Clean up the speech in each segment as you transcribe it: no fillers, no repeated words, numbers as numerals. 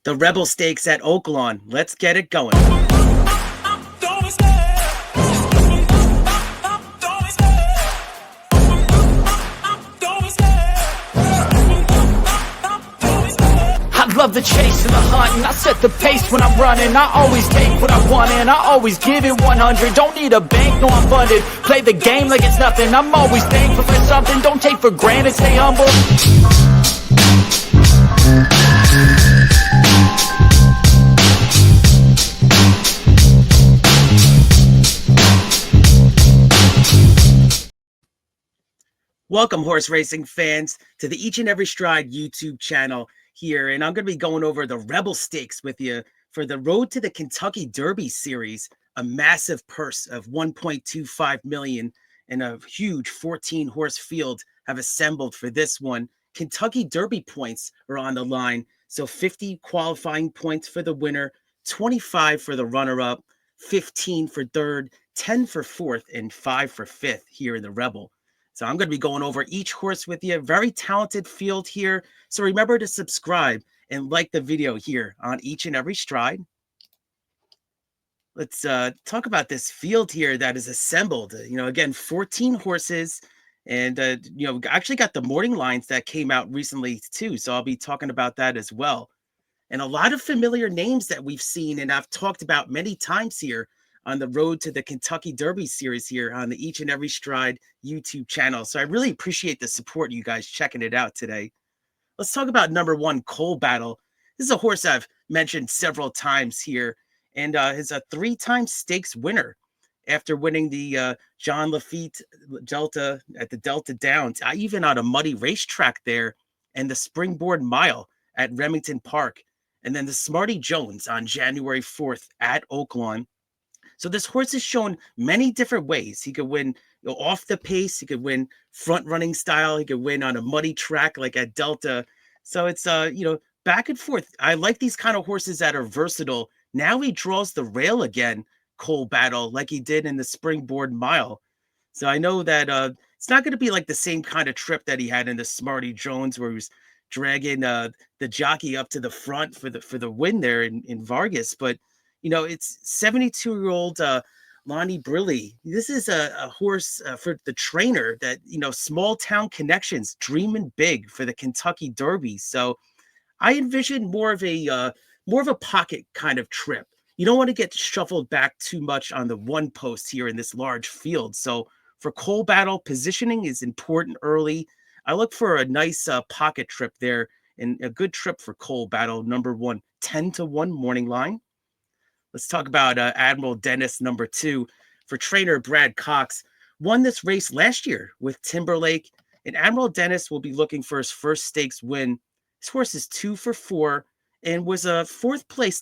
The Rebel Stakes at Oaklawn. Let's get it going. I love the chase and the hunt, and I set the pace when I'm running. I always take what I want and I always give it 100. Don't need a bank, no I'm funded. Play the game like it's nothing. I'm always thankful for something. Don't take for granted, stay humble. Welcome, horse racing fans, to the Each and Every Stride YouTube channel here. And I'm going to be going over the Rebel Stakes with you for the Road to the Kentucky Derby series, a massive purse of $1.25 million and a huge 14-horse field have assembled for this one. Kentucky Derby points are on the line, so 50 qualifying points for the winner, 25 for the runner-up, 15 for third, 10 for fourth, and 5 for fifth here in the Rebel. So I'm going to be going over each horse with you. Very talented field here. So remember to subscribe and like the video here on Each and Every Stride. Let's talk about this field here that is assembled. Again, 14 horses. And, actually got the morning lines that came out recently too. So I'll be talking about that as well. And a lot of familiar names that we've seen and I've talked about many times here on the Road to the Kentucky Derby series here on the Each and Every Stride YouTube channel. So I really appreciate the support, you guys checking it out today. Let's talk about number one, Coal Battle. This is a horse I've mentioned several times here and is a 3-time stakes winner after winning the John Lafitte Delta at the Delta Downs, even on a muddy racetrack there, and the Springboard Mile at Remington Park, and then the Smarty Jones on January 4th at Oaklawn. So this horse has shown many different ways. He could win off the pace. He could win front running style. He could win on a muddy track like at Delta. So it's, back and forth. I like these kind of horses that are versatile. Now he draws the rail again, Coal Battle, like he did in the Springboard Mile. So I know that it's not going to be like the same kind of trip that he had in the Smarty Jones where he was dragging the jockey up to the front for the win there in Vargas. But it's 72-year-old Lonnie Briley. This is a horse for the trainer that, small town connections, dreaming big for the Kentucky Derby. So I envision more of a pocket kind of trip. You don't want to get shuffled back too much on the one post here in this large field. So for Coal Battle, positioning is important early. I look for a nice pocket trip there and a good trip for Coal Battle, number one, 10-1 morning line. Let's talk about Admiral Dennis, number 2, for trainer Brad Cox. Won this race last year with Timberlake, and Admiral Dennis will be looking for his first stakes win. This horse is 2 for 4 and was a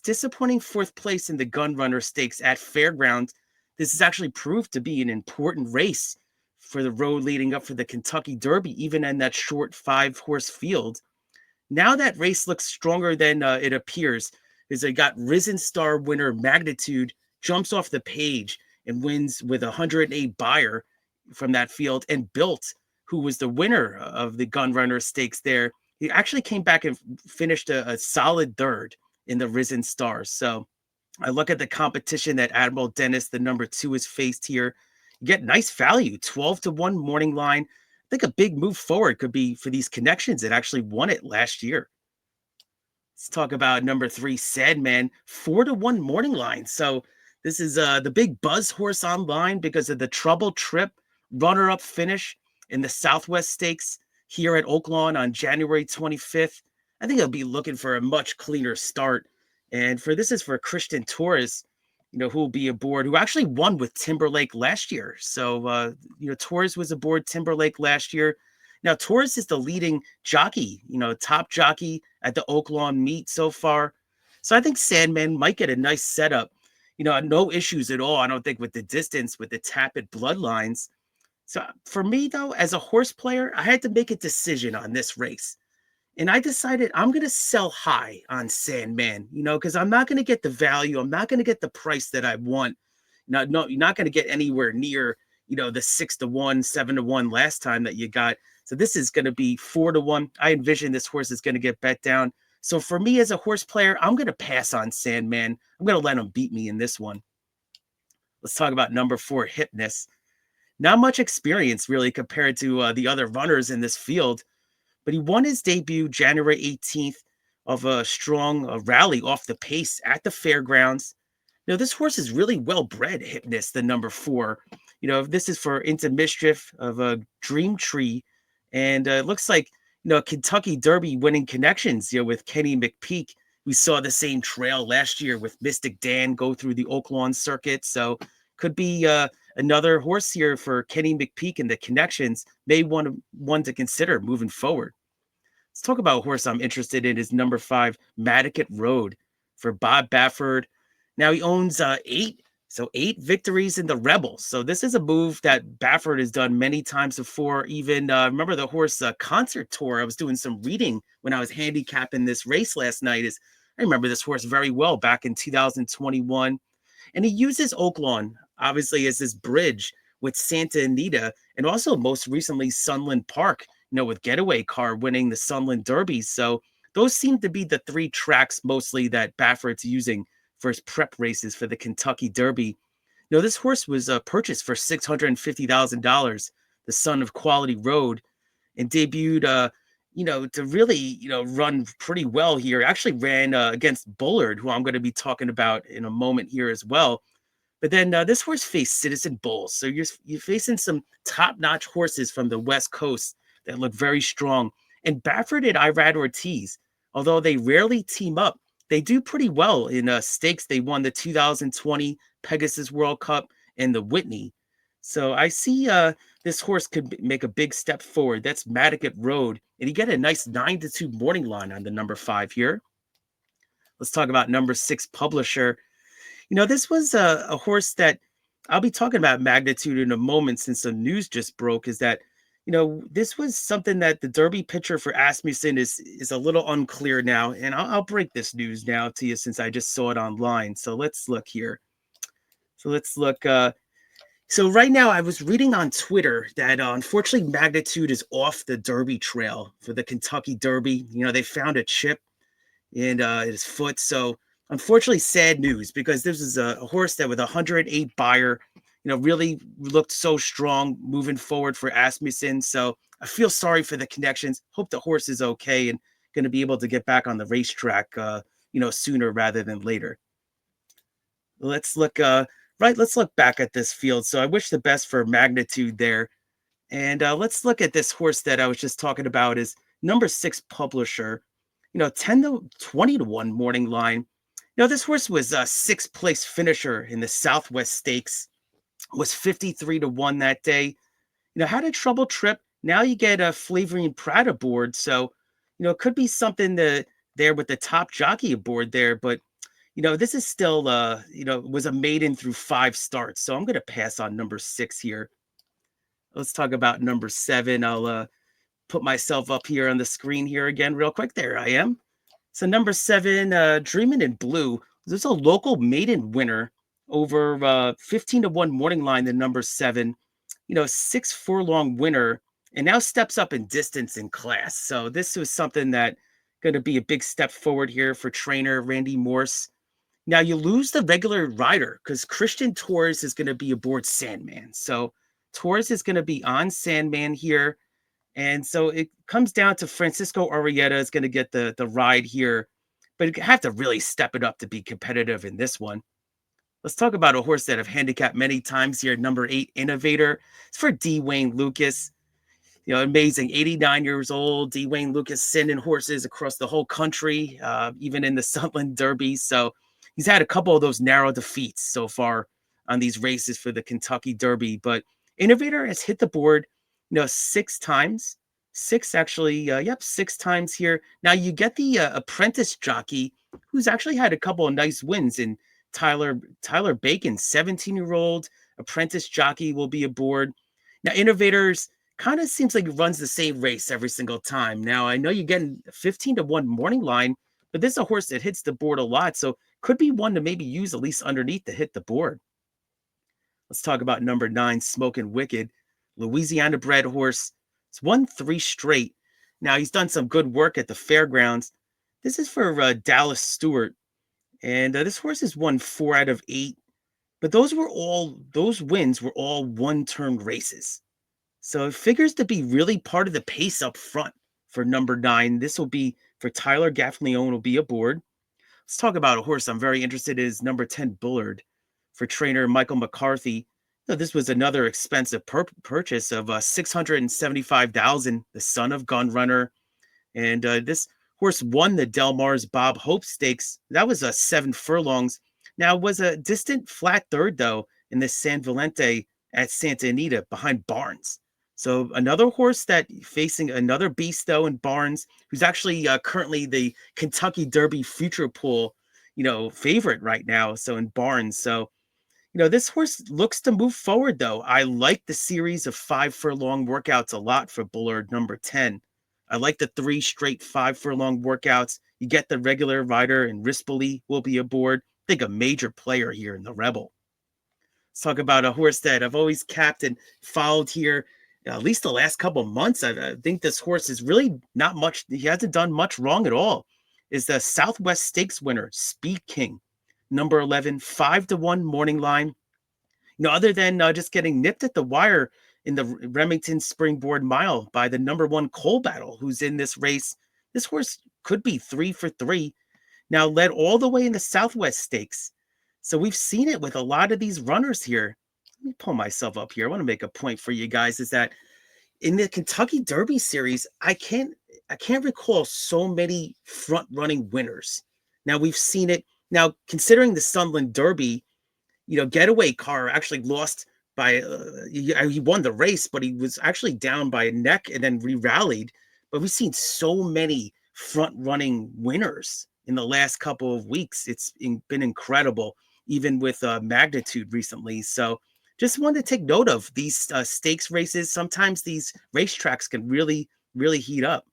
disappointing fourth place in the Gunrunner Stakes at Fairground. This has actually proved to be an important race for the road leading up for the Kentucky Derby, even in that short 5-horse field. Now that race looks stronger than it appears, is they got Risen Star winner Magnitude jumps off the page and wins with 108 buyer from that field, and Built, who was the winner of the Gunrunner Stakes there, he actually came back and finished a solid third in the Risen Stars. So I look at the competition that Admiral Dennis, the number 2, is faced here. You get nice value, 12-1 morning line. I think a big move forward could be for these connections that actually won it last year. Let's talk about number 3, Sadman, 4-1 morning line. So this is the big buzz horse online because of the trouble trip runner-up finish in the Southwest Stakes here at Oaklawn on January 25th. I think he'll be looking for a much cleaner start. And this is for Christian Torres, who will be aboard, who actually won with Timberlake last year. So, Torres was aboard Timberlake last year. Now, Torres is the leading jockey, top jockey at the Oaklawn meet so far. So I think Sandman might get a nice setup. No issues at all, I don't think, with the distance, with the Tappet bloodlines. So for me, though, as a horse player, I had to make a decision on this race. And I decided I'm going to sell high on Sandman, because I'm not going to get the value. I'm not going to get the price that I want. No, you're not going to get anywhere near, the 6-1, 7-1 last time that you got. So this is going to be 4-1. I envision this horse is going to get bet down So for me as a horse player, I'm going to pass on Sandman. I'm going to let him beat me in this one. Let's talk about number 4, Hypnus. Not much experience really compared to the other runners in this field, but he won his debut January 18th of a strong rally off the pace at the fairgrounds. This horse is really well bred, Hypnus, the number 4. This is for Into Mischief of a Dream Tree. And it looks like, Kentucky Derby winning connections, with Kenny McPeak. We saw the same trail last year with Mystic Dan go through the Oaklawn circuit. So could be another horse here for Kenny McPeak and the connections. May one to consider moving forward. Let's talk about a horse I'm interested in is number 5, Madicott Road for Bob Baffert. Now he owns 8 victories in the Rebels. So this is a move that Baffert has done many times before. Even remember the horse Concert Tour. I was doing some reading when I was handicapping this race last night. I remember this horse very well back in 2021. And he uses Oaklawn, obviously, as this bridge with Santa Anita and also most recently Sunland Park, with Getaway Car winning the Sunland Derby. So those seem to be the 3 tracks mostly that Baffert's using for his prep races for the Kentucky Derby. This horse was purchased for $650,000, the son of Quality Road, and debuted, to really, run pretty well here. Actually ran against Bullard, who I'm going to be talking about in a moment here as well. But then this horse faced Citizen Bulls. So you're facing some top-notch horses from the West Coast that look very strong. And Baffert and Irad Ortiz, although they rarely team up, they do pretty well in stakes. They won the 2020 Pegasus World Cup and the Whitney. So I see this horse could make a big step forward. That's Madicott Road. And you get a nice 9-2 morning line on the number 5 here. Let's talk about number 6, Publisher. This was a horse that I'll be talking about magnitude in a moment since the news just broke, is that, this was something that the Derby picture for Asmussen is a little unclear now. And I'll break this news now to you since I just saw it online. So let's look here. So let's look. So right now I was reading on Twitter that unfortunately Magnitude is off the Derby trail for the Kentucky Derby. They found a chip in his foot. So unfortunately, sad news, because this is a horse that with 108 buyer, really looked so strong moving forward for Asmussen. So I feel sorry for the connections. Hope the horse is okay and going to be able to get back on the racetrack, sooner rather than later. Let's look, let's look back at this field. So I wish the best for Magnitude there. And let's look at this horse that I was just talking about is number 6, Publisher. 10 to 20 to 1 morning line. This horse was a 6th place finisher in the Southwest Stakes, was 53 to 1 that day. Had a trouble trip. Now you get a Flavorine Pratt aboard. So, it could be something there with the top jockey aboard there. But, this is still, was a maiden through 5 starts. So I'm going to pass on number 6 here. Let's talk about number 7. I'll put myself up here on the screen here again real quick. There I am. So number 7, Dreamin' in Blue. There's a local maiden winner over 15 to 1 morning line, the number 7, 6 furlong winner, and now steps up in distance in class. So this was something that going to be a big step forward here for trainer Randy Morse. Now you lose the regular rider because Christian Torres is going to be aboard Sandman. So Torres is going to be on Sandman here. And so it comes down to Francisco Arrieta is going to get the ride here, but you have to really step it up to be competitive in this one. Let's talk about a horse that I've handicapped many times here, number 8, Innovator. It's for D. Wayne Lucas. Amazing, 89 years old. D. Wayne Lucas sending horses across the whole country, even in the Sunland Derby. So he's had a couple of those narrow defeats so far on these races for the Kentucky Derby. But Innovator has hit the board 6 times. 6 actually, 6 times here. Now you get the apprentice jockey who's actually had a couple of nice wins in Tyler Bacon, 17-year-old apprentice jockey will be aboard. Now Innovators kind of seems like it runs the same race every single time. Now I know you're getting 15 to 1 morning line, but this is a horse that hits the board a lot. So could be one to maybe use at least underneath to hit the board. Let's talk about number 9, Smokin' Wicked. Louisiana bred horse. It's won 3 straight. Now he's done some good work at the fairgrounds. This is for Dallas Stewart, and this horse has won 4 out of 8. But those wins were all one-turn races. So it figures to be really part of the pace up front for number 9. This will be for Tyler Gaffleone will be aboard. Let's talk about a horse I'm very interested in is number 10 Bullard for trainer Michael McCarthy. This was another expensive purchase of 675,000. The son of Gun Runner, and this horse won the Del Mar's Bob Hope Stakes. That was a 7 furlongs. Now it was a distant flat third though in the San Valente at Santa Anita behind Barnes. So another horse that facing another beast though in Barnes, who's actually currently the Kentucky Derby future pool, favorite right now. So in Barnes, so this horse looks to move forward, though. I like the series of 5 furlong workouts a lot for Bullard, number 10. I like the 3 straight 5 furlong workouts. You get the regular rider, and Rispoli will be aboard. I think a major player here in the Rebel. Let's talk about a horse that I've always capped and followed here, at least the last couple of months. I think this horse is really not much. He hasn't done much wrong at all. Is the Southwest Stakes winner, Speed King, number 11, 5-1 morning line. Other than just getting nipped at the wire in the Remington Springboard Mile by the number 1 Coal Battle, who's in this race. This horse could be 3 for 3. Now led all the way in the Southwest Stakes. So we've seen it with a lot of these runners here. Let me pull myself up here. I want to make a point for you guys is that in the Kentucky Derby series, I can't recall so many front running winners. Now we've seen it. Now, considering the Sunland Derby, Getaway Car actually lost by, he won the race, but he was actually down by a neck and then re-rallied. But we've seen so many front-running winners in the last couple of weeks. It's been incredible, even with Magnitude recently. So just wanted to take note of these stakes races. Sometimes these racetracks can really, really heat up.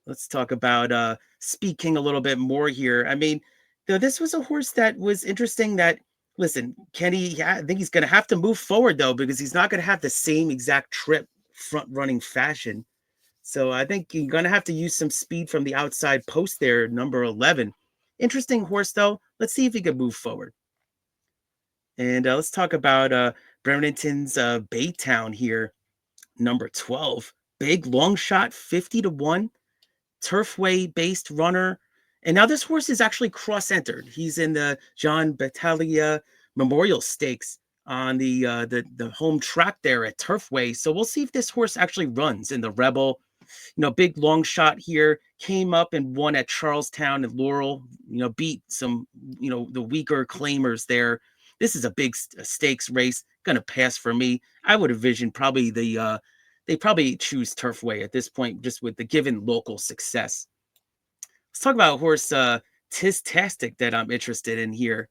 Let's talk about Speed King a little bit more here. I mean, this was a horse that was interesting that, listen, Kenny, I think he's going to have to move forward, though, because he's not going to have the same exact trip front-running fashion. So I think you're going to have to use some speed from the outside post there, number 11. Interesting horse, though. Let's see if he can move forward. And let's talk about Bremerton's Baytown here, number 12. Big long shot, 50-1. Turfway based runner. And now this horse is actually cross entered. He's in the John Battaglia Memorial Stakes on the home track there at Turfway. So we'll see if this horse actually runs in the Rebel. Big long shot here, came up and won at Charlestown and Laurel, beat some, the weaker claimers there. This is a big stakes race, going to pass for me. I would envision probably they probably choose Turfway at this point, just with the given local success. Let's talk about a horse, Tistastic, that I'm interested in here.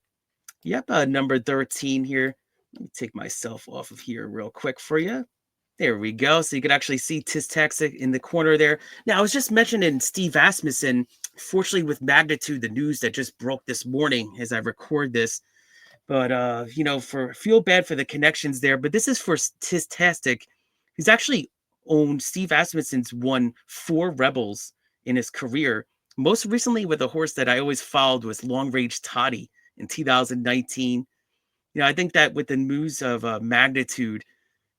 Yep, number 13 here. Let me take myself off of here real quick for you. There we go. So you can actually see Tistastic in the corner there. Now, I was just mentioning Steve Asmussen. Fortunately, with Magnitude, the news that just broke this morning as I record this. But, feel bad for the connections there. But this is for Tistastic. He's actually owned, Steve Asmussen's won 4 Rebels in his career. Most recently with a horse that I always followed was Long Range Toddy in 2019. I think that with the news of Magnitude,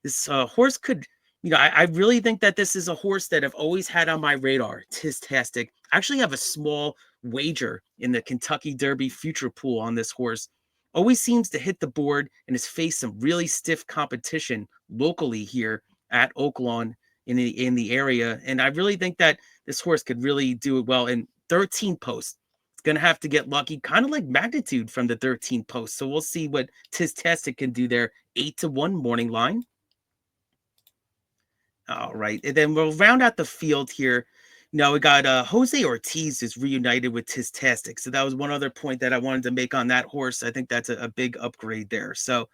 this horse could, I really think that this is a horse that I've always had on my radar, Tistastic. I actually have a small wager in the Kentucky Derby future pool on this horse. Always seems to hit the board and has faced some really stiff competition locally here at Oaklawn in the area. And I really think that this horse could really do it well. And 13 posts. It's going to have to get lucky, kind of like Magnitude from the 13 posts. So we'll see what Tistastic can do there. 8-1 morning line. All right. And then we'll round out the field here. We got Jose Ortiz is reunited with Tistastic. So that was one other point that I wanted to make on that horse. I think that's a big upgrade there. So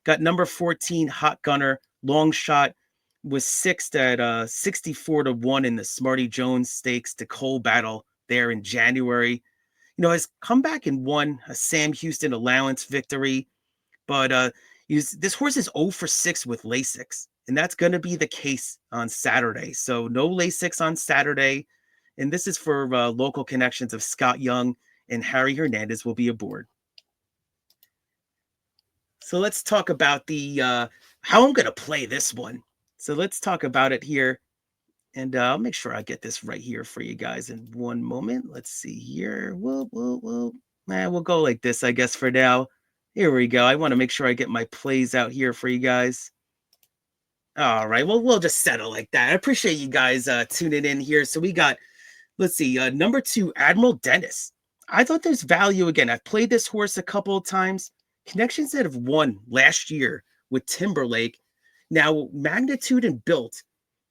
got number 14, Hot Gunner, long shot, was sixth at 64-1 in the Smarty Jones Stakes to Coal Battle there in January. Has come back and won a Sam Houston allowance victory. But this horse is 0 for 6 with Lasix. And that's going to be the case on Saturday. So no Lasix on Saturday. And this is for local connections of Scott Young and Harry Hernandez will be aboard. So let's talk about the how I'm going to play this one. So let's talk about it here. And I'll make sure I get this right here for you guys in one moment. Let's see here. We'll go like this, I guess, for now. Here we go. I want to make sure I get my plays out here for you guys. All right. Well, we'll just settle like that. I appreciate you guys tuning in here. So we got, let's see, number 2, Admiral Dennis. I thought there's value again. I've played this horse a couple of times. Connections that have won last year with Timberlake. Now, Magnitude and Built,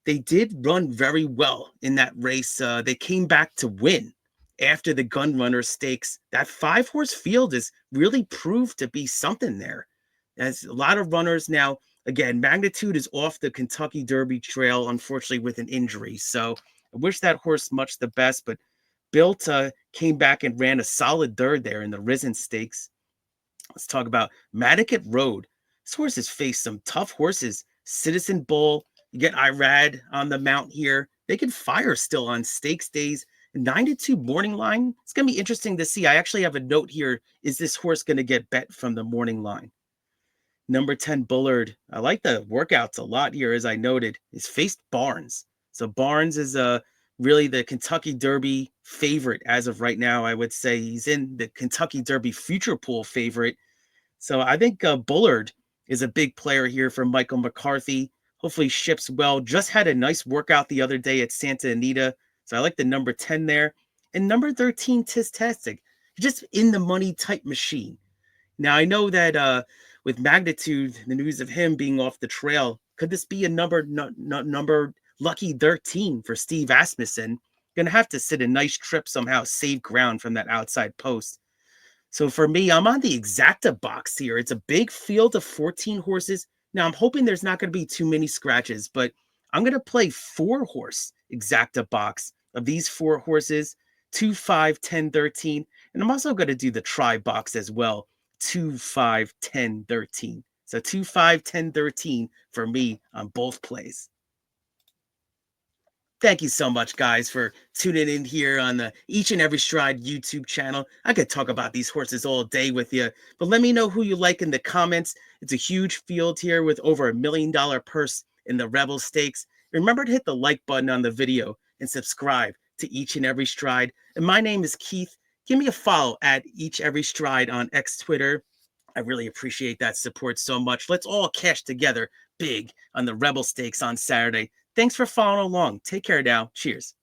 they did run very well in that race. They came back to win after the Gunrunner Stakes. That 5-horse field has really proved to be something there. There's a lot of runners now. Again, Magnitude is off the Kentucky Derby trail, unfortunately, with an injury. So I wish that horse much the best, but Built came back and ran a solid third there in the Risen Stakes. Let's talk about Madaket Road. This horse has faced some tough horses. Citizen Bull, you get Irad on the mount here. They can fire still on stakes days. 9-2 morning line. It's going to be interesting to see. I actually have a note here. Is this horse going to get bet from the morning line? Number 10, Bullard. I like the workouts a lot here, as I noted. He's faced Barnes. So Barnes is really the Kentucky Derby favorite as of right now. I would say he's in the Kentucky Derby future pool favorite. So I think Bullard is a big player here for Michael McCarthy. Hopefully ships well. Just had a nice workout the other day at Santa Anita. So I like the number 10 there. And number 13, Tistastic. Just in the money type machine. Now I know that with Magnitude, the news of him being off the trail, could this be a number lucky 13 for Steve Asmussen? Gonna have to sit a nice trip somehow, save ground from that outside post. So for me, I'm on the Exacta box here. It's a big field of 14 horses. Now I'm hoping there's not going to be too many scratches, but I'm going to play 4-horse Exacta box of these 4 horses, 2, 5, 10, 13. And I'm also going to do the try box as well, 2, 5, 10, 13. So 2, 5, 10, 13 for me on both plays. Thank you so much, guys, for tuning in here on the Each and Every Stride YouTube channel. I could talk about these horses all day with you, but let me know who you like in the comments. It's a huge field here with over $1 million purse in the Rebel Stakes. Remember to hit the like button on the video and subscribe to Each and Every Stride. And my name is Keith. Give me a follow at Each Every Stride on X Twitter. I really appreciate that support so much. Let's all cash together big on the Rebel Stakes on Saturday. Thanks for following along. Take care now. Cheers.